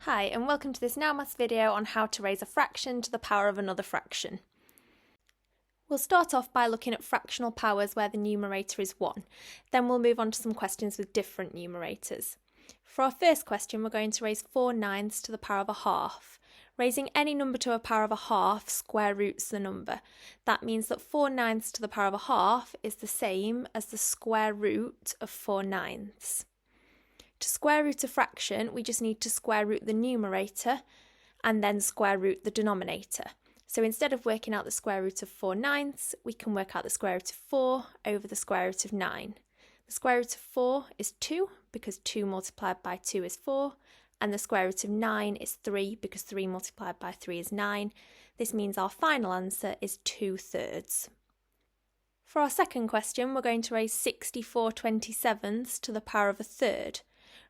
Hi, and welcome to this Now Maths video on how to raise a fraction to the power of another fraction. We'll start off by looking at fractional powers where the numerator is 1. Then we'll move on to some questions with different numerators. For our first question, we're going to raise 4/9 to the power of a half. Raising any number to a power of a half square roots the number. That means that 4/9 to the power of a half is the same as the square root of 4/9. To square root a fraction, we just need to square root the numerator and then square root the denominator. So instead of working out the square root of 4/9, we can work out the square root of 4 over the square root of 9. The square root of 4 is 2 because 2 multiplied by 2 is 4, and the square root of 9 is 3 because 3 multiplied by 3 is 9. This means our final answer is 2/3. For our second question, we're going to raise 64/27 to the power of a third.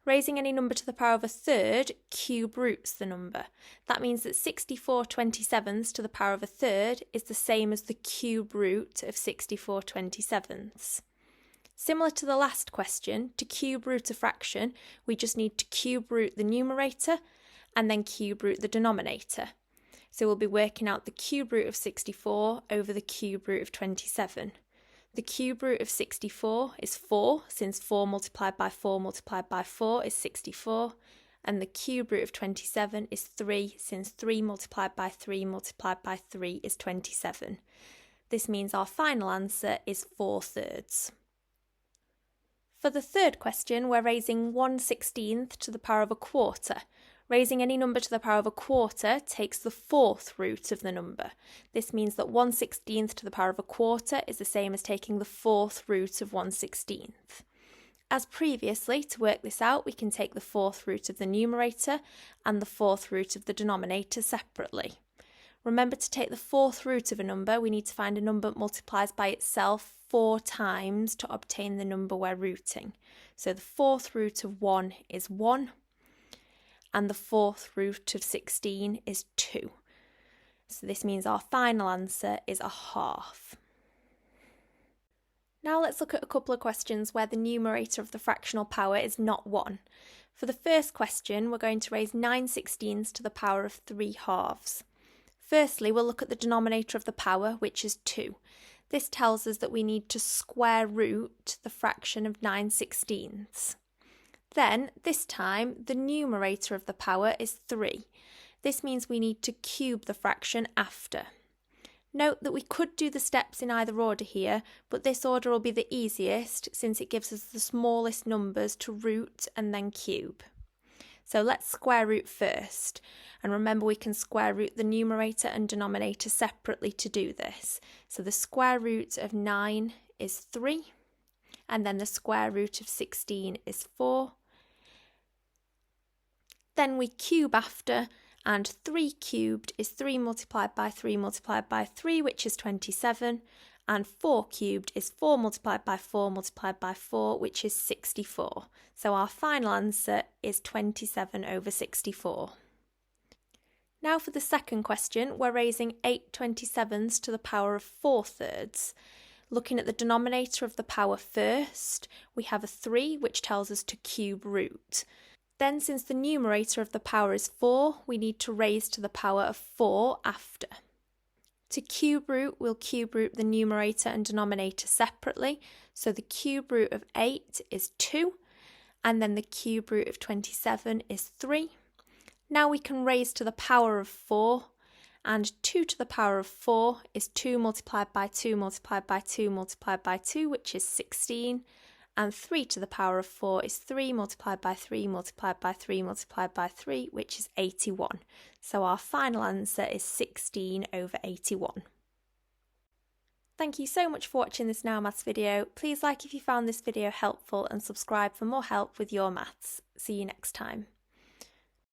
Raising any number to the power of a third cube roots the number. That means that 64/27 to the power of a third is the same as the cube root of 64/27. Similar to the last question, to cube root a fraction, we just need to cube root the numerator and then cube root the denominator. So we'll be working out the cube root of 64 over the cube root of 27. The cube root of 64 is 4, since 4 multiplied by 4 multiplied by 4 is 64, and the cube root of 27 is 3, since 3 multiplied by 3 multiplied by 3 is 27. This means our final answer is 4/3. For the third question, we're raising 1/16 to the power of a quarter. Raising any number to the power of a quarter takes the fourth root of the number. This means that 1/16 to the power of a quarter is the same as taking the fourth root of 1/16. As previously, to work this out, we can take the fourth root of the numerator and the fourth root of the denominator separately. Remember, to take the fourth root of a number, we need to find a number that multiplies by itself 4 times to obtain the number we're rooting. So the fourth root of 1 is 1. And the fourth root of 16 is 2. So this means our final answer is a half. Now let's look at a couple of questions where the numerator of the fractional power is not 1. For the first question, we're going to raise 9/16 to the power of 3/2. Firstly, we'll look at the denominator of the power, which is 2. This tells us that we need to square root the fraction of 9/16. Then, this time, the numerator of the power is 3. This means we need to cube the fraction after. Note that we could do the steps in either order here, but this order will be the easiest since it gives us the smallest numbers to root and then cube. So let's square root first. And remember, we can square root the numerator and denominator separately to do this. So the square root of 9 is 3, and then the square root of 16 is 4. Then we cube after, and 3 cubed is 3 multiplied by 3 multiplied by 3, which is 27, and 4 cubed is 4 multiplied by 4 multiplied by 4, which is 64. So our final answer is 27/64. Now for the second question, we're raising 8/27 to the power of 4/3. Looking at the denominator of the power first, we have a 3, which tells us to cube root. Then, since the numerator of the power is 4, we need to raise to the power of 4 after. To cube root, we'll cube root the numerator and denominator separately. So the cube root of 8 is 2, and then the cube root of 27 is 3. Now we can raise to the power of 4, and 2 to the power of 4 is 2 multiplied by 2 multiplied by 2 multiplied by 2, which is 16. And 3 to the power of 4 is 3 multiplied by 3 multiplied by 3 multiplied by 3, which is 81. So our final answer is 16/81. Thank you so much for watching this Now Maths video. Please like if you found this video helpful and subscribe for more help with your maths. See you next time.